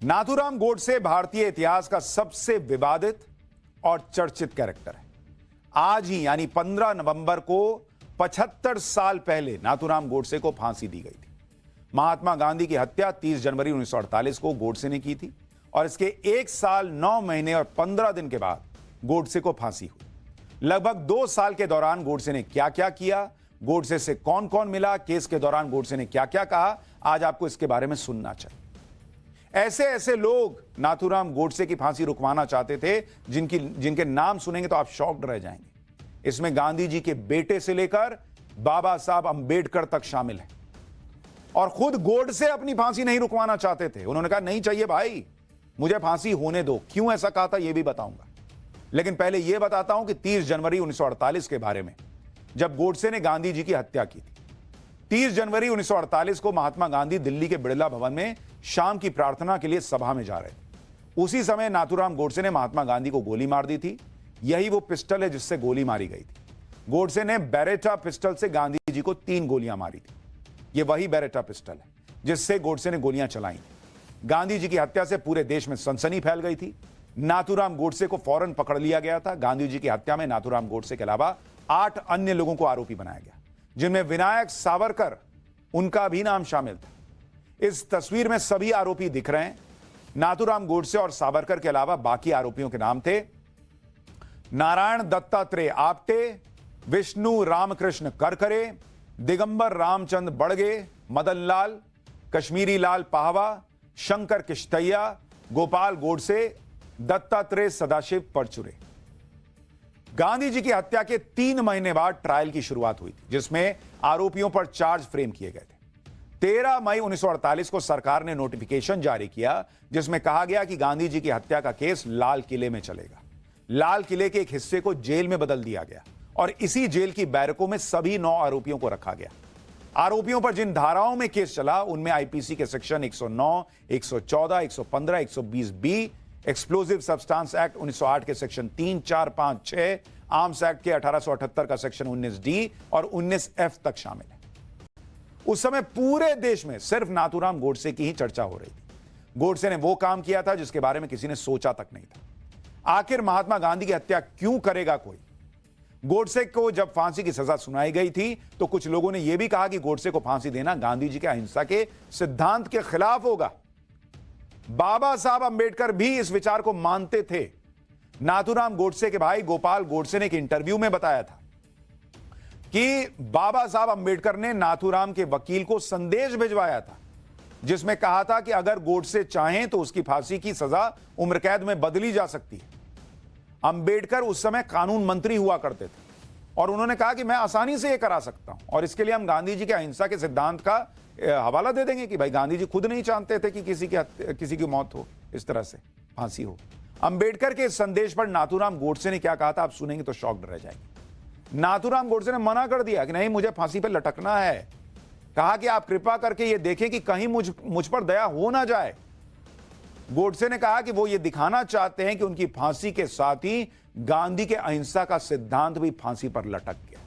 नाथूराम गोडसे भारतीय इतिहास का सबसे विवादित और चर्चित कैरेक्टर है। आज ही यानी 15 नवंबर को 75 साल पहले नाथूराम गोडसे को फांसी दी गई थी। महात्मा गांधी की हत्या 30 जनवरी 1948 को गोडसे ने की थी और इसके 1 साल 9 महीने और 15 दिन के बाद गोडसे को फांसी हुई। लगभग 2 साल के दौरान गोडसे ने क्या क्या किया, गोडसे से कौन कौन मिला, केस के दौरान गोडसे ने क्या क्या कहा, आज आपको इसके बारे में सुनना चाहिए। ऐसे ऐसे लोग नाथूराम गोडसे की फांसी रुकवाना चाहते थे जिनके नाम सुनेंगे तो आप शॉक्ड रह जाएंगे। इसमें गांधी जी के बेटे से लेकर बाबा साहब अंबेडकर तक शामिल है और खुद गोडसे अपनी फांसी नहीं रुकवाना चाहते थे। उन्होंने कहा नहीं चाहिए भाई, मुझे फांसी होने दो। क्यों ऐसा कहा था यह भी बताऊंगा, लेकिन पहले यह बताता हूं कि 30 जनवरी 1948 के बारे में, जब गोडसे ने गांधी जी की हत्या की थी। 30 जनवरी 1948 को महात्मा गांधी दिल्ली के बिड़ला भवन में शाम की प्रार्थना के लिए सभा में जा रहे थे। उसी समय नाथूराम गोडसे ने महात्मा गांधी को गोली मार दी थी। यही वो पिस्टल है जिससे गोली मारी गई थी। गोडसे ने बेरेटा पिस्टल से गांधी जी को 3 गोलियां मारी थी। ये वही बेरेटा पिस्टल है जिससे गोडसे ने गोलियां चलाई थी। गांधी जी की हत्या से पूरे देश में सनसनी फैल गई थी। नाथूराम गोडसे को फौरन पकड़ लिया गया था। गांधी जी की हत्या में नाथूराम गोडसे के अलावा 8 अन्य लोगों को आरोपी बनाया गया, जिनमें विनायक सावरकर, उनका भी नाम शामिल था। इस तस्वीर में सभी आरोपी दिख रहे हैं। नाथूराम गोडसे और सावरकर के अलावा बाकी आरोपियों के नाम थे नारायण दत्तात्रेय आप्टे, विष्णु रामकृष्ण करकरे, दिगंबर रामचंद्र बड़गे, मदन लाल, कश्मीरी लाल पाहवा, शंकर किश्तैया, गोपाल गोडसे, दत्तात्रेय सदाशिव परचुरे। गांधी जी की हत्या के 3 महीने बाद ट्रायल की शुरुआत हुई, जिसमें आरोपियों पर चार्ज फ्रेम किए गए थे। 13 मई 1948 को सरकार ने नोटिफिकेशन जारी किया, जिसमें कहा गया कि गांधी जी की हत्या का केस लाल किले में चलेगा। लाल किले के एक हिस्से को जेल में बदल दिया गया और इसी जेल की बैरकों में सभी 9 आरोपियों को रखा गया। आरोपियों पर जिन धाराओं में केस चला उनमें आईपीसी के section 109, 114, 115, 120 B, explosive substance act 1908 के सेक्शन 3, 4, 5, 6, आर्म्स एक्ट के 1878 का सेक्शन 19 डी और 19 एफ तक शामिल है। उस समय पूरे देश में सिर्फ नाथूराम गोडसे की ही चर्चा हो रही थी। गोडसे ने वो काम किया था जिसके बारे में किसी ने सोचा तक नहीं था। आखिर महात्मा गांधी की हत्या क्यों करेगा कोई? गोडसे को जब फांसी की सजा सुनाई गई थी तो कुछ लोगों ने यह भी कहा कि गोडसे को फांसी देना गांधी जी के अहिंसा के सिद्धांत के खिलाफ होगा। बाबा साहब अंबेडकर भी इस विचार को मानते थे। नाथूराम गोडसे के भाई गोपाल गोडसे ने एक इंटरव्यू में बताया था कि बाबा साहब अंबेडकर ने नाथूराम के वकील को संदेश भिजवाया था, जिसमें कहा था कि अगर गोडसे चाहें तो उसकी फांसी की सजा उम्र कैद में बदली जा सकती है। अंबेडकर उस समय कानून मंत्री हुआ करते थे और उन्होंने कहा कि मैं आसानी से यह करा सकता हूं और इसके लिए हम गांधी जी के अहिंसा के सिद्धांत का हवाला दे देंगे कि भाई गांधी जी खुद नहीं चाहते थे कि किसी की मौत हो, इस तरह से फांसी हो। अंबेडकर के इस संदेश पर नाथूराम गोडसे ने क्या कहा था आप सुनेंगे तो शॉक्ड रह जाएंगे। नाथूराम गोडसे ने मना कर दिया कि नहीं, मुझे फांसी पर लटकना है। कहा कि आप कृपा करके ये देखें कि कहीं मुझ पर दया हो ना जाए। गोडसे ने कहा कि वो ये दिखाना चाहते हैं कि उनकी फांसी के साथ ही गांधी के अहिंसा का सिद्धांत भी फांसी पर लटक गया।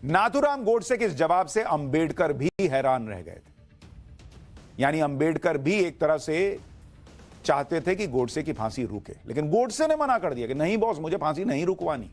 नाथूराम गोडसे के इस जवाब से अंबेडकर भी हैरान रह गए थे। यानी अंबेडकर भी एक तरह से चाहते थे कि गोडसे की फांसी रुके, लेकिन गोडसे ने मना कर दिया कि नहीं बॉस, मुझे फांसी नहीं रुकवानी।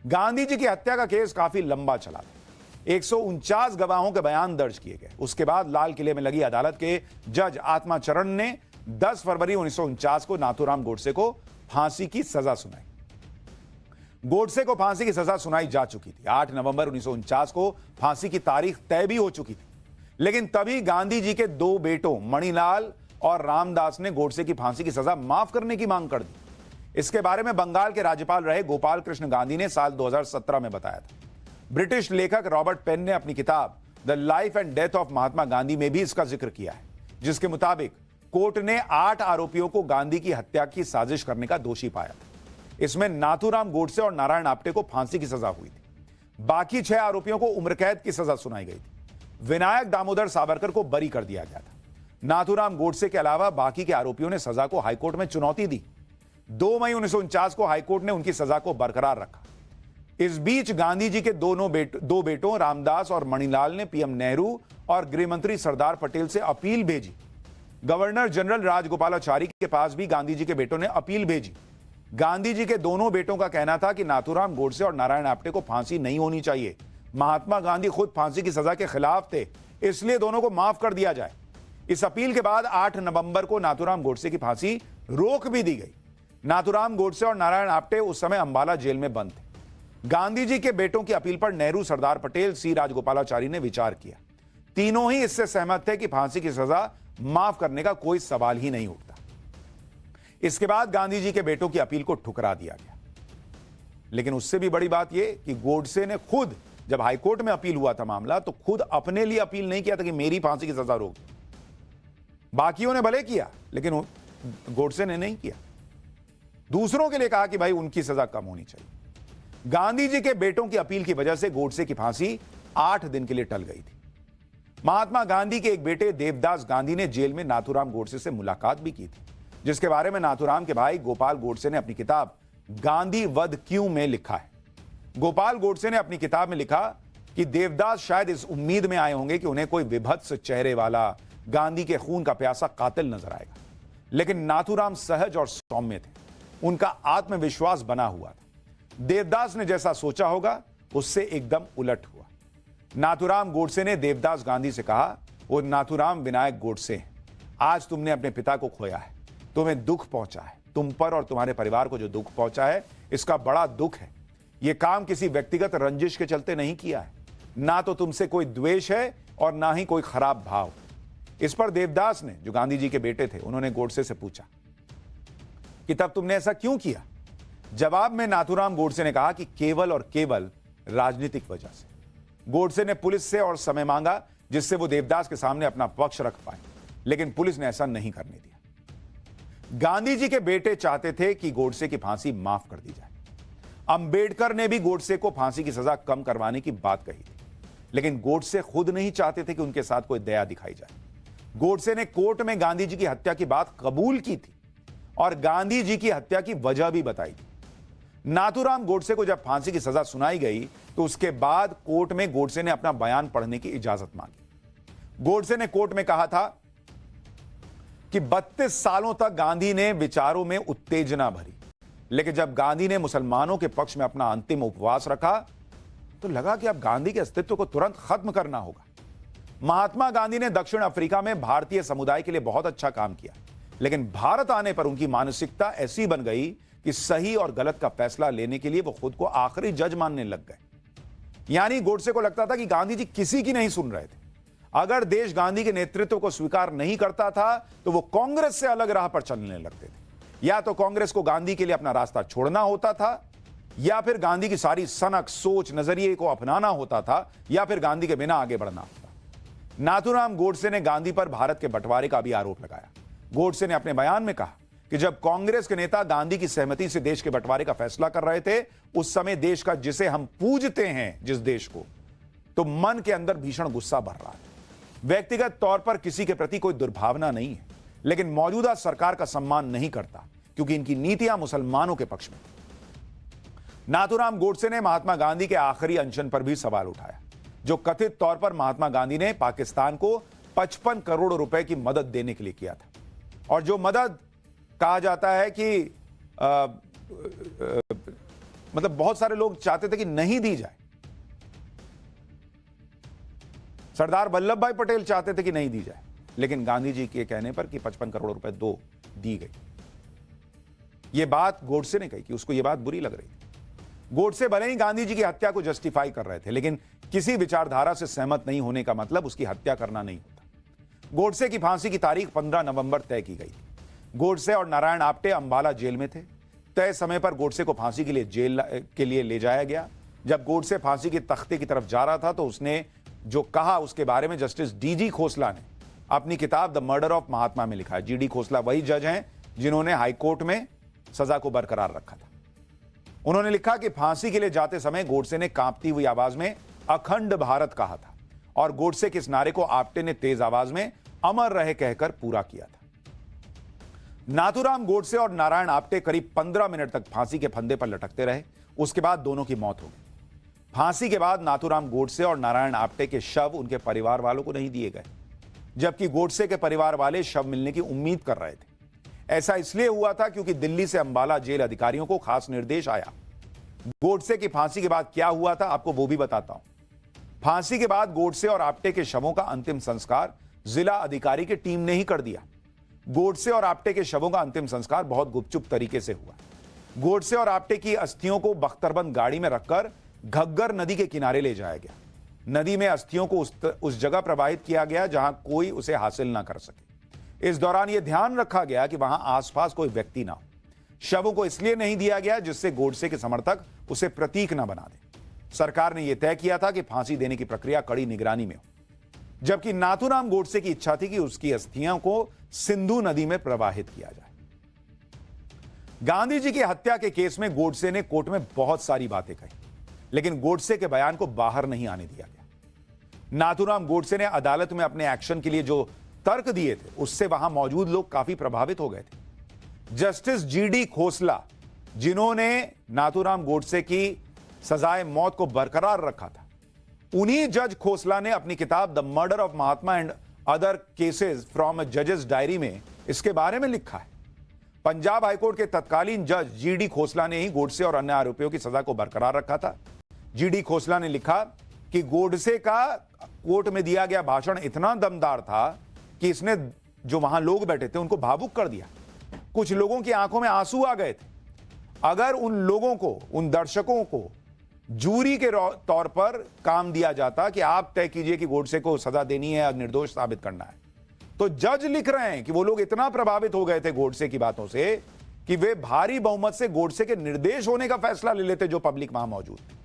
गांधी जी की हत्या का केस काफी लंबा चला। 149 गवाहों के बयान दर्ज किए गए। उसके बाद लाल किले में लगी अदालत के जज आत्माचरण ने 10 फरवरी 1949 को नाथूराम गोडसे को फांसी की सजा सुनाई। गोडसे को फांसी की सजा सुनाई जा चुकी थी। 8 नवंबर 1949 को फांसी की तारीख तय भी हो चुकी थी, लेकिन तभी गांधी जी के 2 बेटों मणिलाल और रामदास ने गोडसे की फांसी की सजा माफ करने की मांग कर दी। इसके बारे में बंगाल के राज्यपाल रहे गोपाल कृष्ण गांधी ने साल 2017 में बताया था। ब्रिटिश लेखक रॉबर्ट पेन ने अपनी किताब the life and death of Mahatma Gandhi में भी इसका जिक्र किया है, जिसके मुताबिक कोर्ट ने 8 आरोपियों को गांधी की हत्या की साजिश करने का दोषी पाया था। इसमें नाथूराम गोडसे और नारायण आप्टे को फांसी की सजा हुई थी। बाकी 6 आरोपियों को उम्र कैद की सजा सुनाई गई थी। विनायक दामोदर सावरकर को बरी कर दिया गया था। नाथूराम गोडसे के अलावा बाकी के आरोपियों ने सजा को हाईकोर्ट में चुनौती दी। 2 मई 1949 को हाईकोर्ट ने उनकी सजा को बरकरार रखा। इस बीच गांधी जी के दो बेटों रामदास और मणिलाल ने पीएम नेहरू और गृह मंत्री सरदार पटेल से अपील भेजी गवर्नर जनरल राजगोपालाचारी के पास भी गांधी जी के बेटों ने अपील भेजी। गांधी जी के दोनों बेटों का कहना था कि नाथूराम गोडसे और नारायण आप्टे को फांसी नहीं होनी चाहिए। महात्मा गांधी खुद फांसी की सजा के खिलाफ थे, इसलिए दोनों को माफ कर दिया जाए। इस अपील के बाद 8 नवंबर को नाथूराम गोडसे की फांसी रोक भी दी गई। नाथूराम गोडसे और नारायण आप्टे उस समय अंबाला जेल में बंद थे। गांधी जी के बेटों की अपील पर नेहरू, सरदार पटेल, सी राजगोपालाचारी ने विचार किया। तीनों ही इससे सहमत थे कि फांसी की सजा माफ करने का कोई सवाल ही नहीं उठता। इसके बाद गांधी जी के बेटों की अपील को ठुकरा दिया गया। लेकिन उससे भी बड़ी बात यह कि गोडसे ने खुद, जब हाईकोर्ट में अपील हुआ था मामला, तो खुद अपने लिए अपील नहीं किया था कि मेरी फांसी की सजा रोक। बाकियों ने भले किया, लेकिन गोडसे ने नहीं किया। दूसरों के लिए कहा कि भाई उनकी सजा कम होनी चाहिए। गांधी जी के बेटों की अपील की वजह से गोडसे की फांसी 8 दिन के लिए टल गई थी। महात्मा गांधी के एक बेटे देवदास गांधी ने जेल में नाथूराम गोडसे से मुलाकात भी की थी, जिसके बारे में नाथूराम के भाई गोपाल गोडसे ने अपनी किताब गांधी वध क्यों में लिखा है। गोपाल गोडसे ने अपनी किताब में लिखा कि देवदास शायद इस उम्मीद में आए होंगे कि उन्हें कोई विभत्स चेहरे वाला, गांधी के खून का प्यासा कातिल नजर आएगा, लेकिन नाथूराम सहज और सौम्य थे। उनका आत्मविश्वास बना हुआ था। देवदास ने जैसा सोचा होगा उससे एकदम उलट हुआ। नाथूराम गोडसे ने देवदास गांधी से कहा, वो नाथूराम विनायक गोडसे हैं। आज तुमने अपने पिता को खोया है, तुम्हें दुख पहुंचा है। तुम पर और तुम्हारे परिवार को जो दुख पहुंचा है, इसका बड़ा दुख है। यह काम किसी व्यक्तिगत रंजिश के चलते नहीं किया है। ना तो तुमसे कोई द्वेष है और ना ही कोई खराब भाव। इस पर देवदास ने, जो गांधी जी के बेटे थे, उन्होंने गोडसे से पूछा कि तब तुमने ऐसा क्यों किया। जवाब में नाथूराम गोडसे ने कहा कि केवल और केवल राजनीतिक वजह से। गोडसे ने पुलिस से और समय मांगा जिससे वो देवदास के सामने अपना पक्ष रख पाए, लेकिन पुलिस ने ऐसा नहीं करने दिया। गांधी जी के बेटे चाहते थे कि गोडसे की फांसी माफ कर दी जाए। अंबेडकर ने भी गोडसे को फांसी की सजा कम करवाने की बात कही थी, लेकिन गोडसे खुद नहीं चाहते थे कि उनके साथ कोई दया दिखाई जाए। गोडसे ने कोर्ट में गांधी जी की हत्या की बात कबूल की थी और गांधी जी की हत्या की वजह भी बताई थी। नाथूराम गोडसे को जब फांसी की सजा सुनाई गई तो उसके बाद कोर्ट में गोडसे ने अपना बयान पढ़ने की इजाजत मांगी। गोडसे ने कोर्ट में कहा था कि 32 सालों तक गांधी ने विचारों में उत्तेजना भरी, लेकिन जब गांधी ने मुसलमानों के पक्ष में अपना अंतिम उपवास रखा तो लगा कि अब गांधी के अस्तित्व को तुरंत खत्म करना होगा। महात्मा गांधी ने दक्षिण अफ्रीका में भारतीय समुदाय के लिए बहुत अच्छा काम किया, लेकिन भारत आने पर उनकी मानसिकता ऐसी बन गई कि सही और गलत का फैसला लेने के लिए वो खुद को आखिरी जज मानने लग गए। यानी गोडसे को लगता था कि गांधी जी किसी की नहीं सुन रहे थे। अगर देश गांधी के नेतृत्व को स्वीकार नहीं करता था तो वो कांग्रेस से अलग राह पर चलने लगते थे। या तो कांग्रेस को गांधी के लिए अपना रास्ता छोड़ना होता था, या फिर गांधी की सारी सनक, सोच, नजरिए को अपनाना होता था, या फिर गांधी के बिना आगे बढ़ना होता। नाथूराम गोडसे ने गांधी पर भारत के बंटवारे का भी आरोप लगाया। गोडसे ने अपने बयान में कहा कि जब कांग्रेस के नेता गांधी की सहमति से देश के बंटवारे का फैसला कर रहे थे, उस समय देश का, जिसे हम पूजते हैं, जिस देश को, तो मन के अंदर भीषण गुस्सा भर रहा था। व्यक्तिगत तौर पर किसी के प्रति कोई दुर्भावना नहीं है, लेकिन मौजूदा सरकार का सम्मान नहीं करता क्योंकि इनकी नीतियां मुसलमानों के पक्ष में। नाथूराम गोडसे ने महात्मा गांधी के आखिरी अनशन पर भी सवाल उठाया, जो कथित तौर पर महात्मा गांधी ने पाकिस्तान को 55 करोड़ रुपए की मदद देने के लिए किया था, और जो मदद कहा जाता है कि मतलब बहुत सारे लोग चाहते थे कि नहीं दी जाए। सरदार वल्लभ भाई पटेल चाहते थे कि नहीं दी जाए, लेकिन गांधी जी के कहने पर कि 55 करोड़ रुपए दी गई। यह बात गोडसे ने कही कि उसको यह बात बुरी लग रही थी। गोडसे भले ही गांधी जी की हत्या को जस्टिफाई कर रहे थे, लेकिन किसी विचारधारा से सहमत नहीं होने का मतलब उसकी हत्या करना नहीं होता। गोडसे की फांसी की तारीख 15 नवंबर तय की गई थी। गोडसे और नारायण आप्टे अंबाला जेल में थे। तय समय पर गोडसे को फांसी के लिए जेल के लिए ले जाया गया। जब गोडसे फांसी के तख्ते की तरफ जा रहा था तो उसने जो कहा उसके बारे में जस्टिस डीजी खोसला ने अपनी किताब द मर्डर ऑफ महात्मा में लिखा है। जीडी खोसला वही जज हैं जिन्होंने हाईकोर्ट में सजा को बरकरार रखा था। उन्होंने लिखा कि फांसी के लिए जाते समय गोडसे ने कांपती हुई आवाज में अखंड भारत कहा था, और गोडसे के इस नारे को आप्टे ने तेज आवाज में अमर रहे कहकर पूरा किया था। नाथूराम गोडसे और नारायण आप्टे करीब 15 मिनट तक फांसी के फंदे पर लटकते रहे। उसके बाद दोनों की मौत हो गई। फांसी के बाद नाथूराम गोडसे और नारायण आप्टे के शव उनके परिवार वालों को नहीं दिए गए। जबकि गोडसे के परिवार वाले शव मिलने की उम्मीद कर रहे थे। ऐसा इसलिए हुआ था क्योंकि दिल्ली से अंबाला जेल अधिकारियों को खास निर्देश आया। गोडसे की फांसी के बाद क्या हुआ था आपको वो भी बताता हूं। फांसी के बाद गोडसे और आप्टे के शवों का अंतिम संस्कार जिला अधिकारी की टीम ने ही कर दिया। गोडसे और आप्टे के शवों का अंतिम संस्कार बहुत गुपचुप तरीके से हुआ। गोडसे और आप्टे की अस्थियों को बख्तरबंद गाड़ी में रखकर घग्गर नदी के किनारे ले जाया गया। नदी में अस्थियों को उस जगह प्रवाहित किया गया जहां कोई उसे हासिल ना कर सके। इस दौरान यह ध्यान रखा गया कि वहां आसपास कोई व्यक्ति ना हो। शवों को इसलिए नहीं दिया गया जिससे गोडसे के समर्थक उसे प्रतीक ना बना दे। सरकार ने यह तय किया था कि फांसी देने की प्रक्रिया कड़ी निगरानी में हो, जबकि नाथूराम गोडसे की इच्छा थी कि उसकी अस्थियां को सिंधु नदी में प्रवाहित किया जाए। गांधी जी की हत्या के केस में गोडसे ने कोर्ट में बहुत सारी बातें कही, लेकिन गोडसे के बयान को बाहर नहीं आने दिया गया। नाथूराम गोडसे ने अदालत में अपने एक्शन के लिए जो तर्क दिए थे उससे वहां मौजूद लोग काफी प्रभावित हो गए थे। जस्टिस जीडी खोसला, जिन्होंने नाथूराम गोडसे की सजाए मौत को बरकरार रखा था, उन्हीं जज खोसला ने अपनी किताब the murder of Mahatma and other cases from a जजेस डायरी में इसके बारे में लिखा है। पंजाब हाईकोर्ट के तत्कालीन जज जीडी खोसला ने ही गोडसे और अन्य आरोपियों की सजा को बरकरार रखा था। जीडी खोसला ने लिखा कि गोडसे का कोर्ट में दिया गया भाषण इतना दमदार था कि इसने जो वहां लोग बैठे थे उनको भावुक कर दिया। कुछ लोगों की आंखों में आंसू आ गए थे। अगर उन लोगों को, उन दर्शकों को जूरी के तौर पर काम दिया जाता कि आप तय कीजिए कि गोडसे को सजा देनी है या निर्दोष साबित करना है, तो जज लिख रहे हैं कि वो लोग इतना प्रभावित हो गए थे गोडसे की बातों से कि वे भारी बहुमत से गोडसे के निर्देश होने का फैसला ले लेते जो पब्लिक वहां मौजूद थी।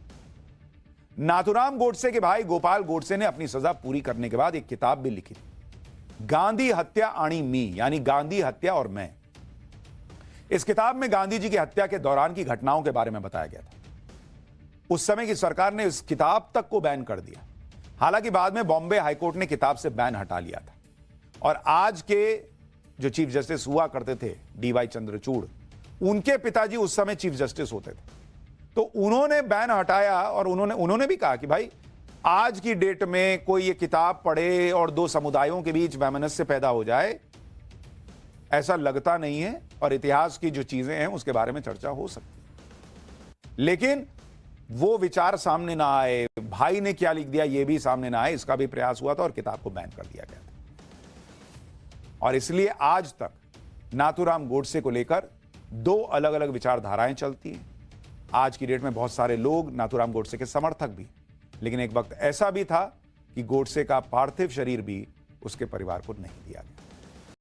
नाथूराम गोडसे के भाई गोपाल गोडसे ने अपनी सजा पूरी करने के बाद एक किताब भी लिखी थी, गांधी हत्या आनी मी, यानी गांधी हत्या और मैं। इस किताब में गांधी जी की हत्या के दौरान की घटनाओं के बारे में बताया गया था। उस समय की सरकार ने इस किताब तक को बैन कर दिया। हालांकि बाद में बॉम्बे हाईकोर्ट ने किताब से बैन हटा लिया था और आज के जो चीफ जस्टिस हुआ करते थे डीवाई चंद्रचूड़, उनके पिताजी उस समय चीफ जस्टिस होते थे, तो उन्होंने बैन हटाया और उन्होंने भी कहा कि भाई आज की डेट में कोई ये किताब पढ़े और दो समुदायों के बीच वैमनस्य पैदा हो जाए, ऐसा लगता नहीं है और इतिहास की जो चीजें हैं उसके बारे में चर्चा हो सकती। लेकिन वो विचार सामने ना आए, भाई ने क्या लिख दिया ये भी सामने ना आए, इसका भी प्रयास हुआ था और किताब को बैन कर दिया गया था। और इसलिए आज तक नाथूराम गोडसे को लेकर दो अलग अलग विचारधाराएं चलती हैं। आज की डेट में बहुत सारे लोग नाथूराम गोडसे के समर्थक भी, लेकिन एक वक्त ऐसा भी था कि गोडसे का पार्थिव शरीर भी उसके परिवार को नहीं दिया गया।